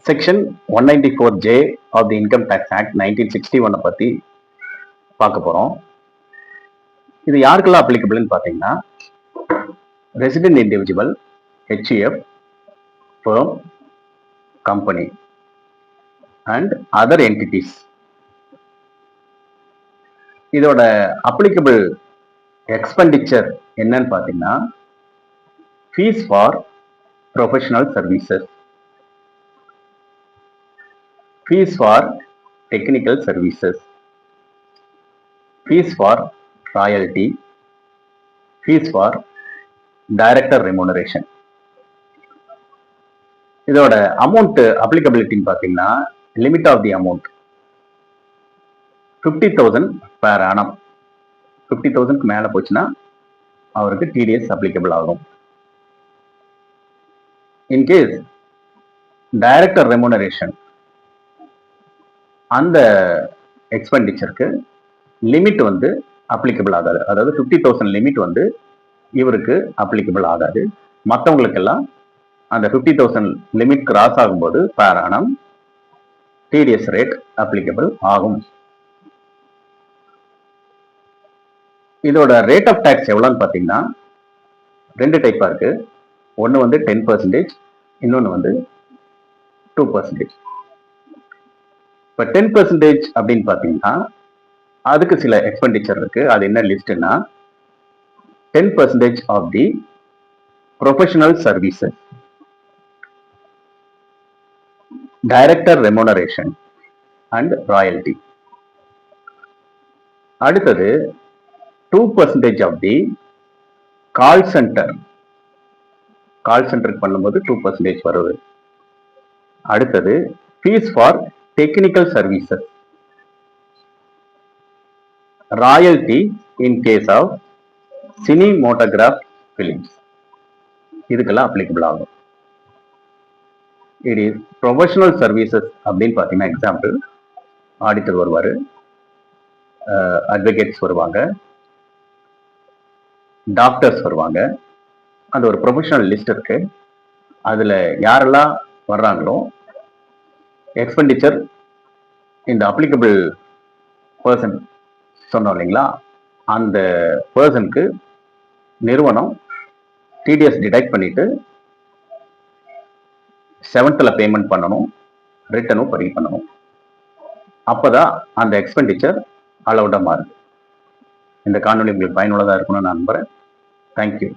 Section 194J of the income tax act 1961 பத்தி பார்க்க போறோம். இது யாருக்கெல்லாம் அப்ளிகபிள்னு பார்த்தீங்கன்னா, resident individual, HUF, firm, company and other entities. இதோட அப்ளிகபிள் எக்ஸ்பெண்டிச்சர் என்னன்னு பார்த்தீங்கன்னா, fees for professional services, fees for technical services, fees for royalty, fees for director remuneration. இதோட அமௌண்ட் அப்ளிகபிலிட்டின்னு பார்த்தீங்கன்னா, limit of the amount 50,000 per annum. 50,000க்கு மேலே போச்சுன்னா அவருக்கு டிடிஎஸ் அப்ளிகபிள் ஆகும். இன்கேஸ் டைரக்டர் ரெமுனரேஷன் அந்த எக்ஸ்பெண்டிச்சருக்கு லிமிட் வந்து அப்ளிகபிள் ஆகாது. அதாவது 50,000 லிமிட் வந்து இவருக்கு அப்ளிகபிள் ஆகாது. மற்றவங்களுக்கெல்லாம் அந்த 50,000 லிமிட் கிராஸ் ஆகும்போது பேர் ஆனம் டிடிஎஸ் ரேட் அப்ளிகபிள் ஆகும். இதோட ரேட் ஆஃப் டேக்ஸ் எவ்வளோன்னு பார்த்தீங்கன்னா, 2 டைப்பாக இருக்கு. ஒன்று வந்து 10%, இன்னொன்று வந்து 2%. இப்போ 10% அப்படின்னு பார்த்தீங்கன்னா, அதுக்கு சில எக்ஸ்பெண்டிச்சர் இருக்கு. அது என்ன லிஸ்ட்னா, 10% of the professional services, director remuneration and royalty. அடுத்தது 2% ஆஃப் தி கால் சென்டர். கால் சென்டருக்கு பண்ணும்போது 2% வருது. அடுத்தது fees for technical services, royalty in case of cinematograph films. இதுக்கெல்லாம் அப்ளிகபிள் ஆகும். இது ப்ரொஃபஷனல் சர்வீசஸ் அப்படின்னு பார்த்தீங்கன்னா, எக்ஸாம்பிள் ஆடிட்டர் வருவார், அட்வொகேட்ஸ் வருவாங்க, டாக்டர்ஸ் வருவாங்க. அந்த ஒரு ப்ரொஃபஷனல் லிஸ்ட் இருக்கு. அதில் யாரெல்லாம் வர்றாங்களோ எக்ஸ்பெண்டிச்சர் இந்த அப்ளிகபிள் பர்சன் சொன்னோம் இல்லைங்களா, அந்த பர்சனுக்கு நிறுவனம் டிடிஎஸ் டிடெக்ட் பண்ணிட்டு 7th பேமெண்ட் பண்ணணும், ரிட்டனும் பதிவு பண்ணணும். அப்போதான் அந்த எக்ஸ்பெண்டிச்சர் அலௌடாக மாறுது. இந்த காணொலி உங்களுக்கு பயனுள்ளதாக இருக்கணும்னு நான் நம்புகிறேன். தேங்க்யூ.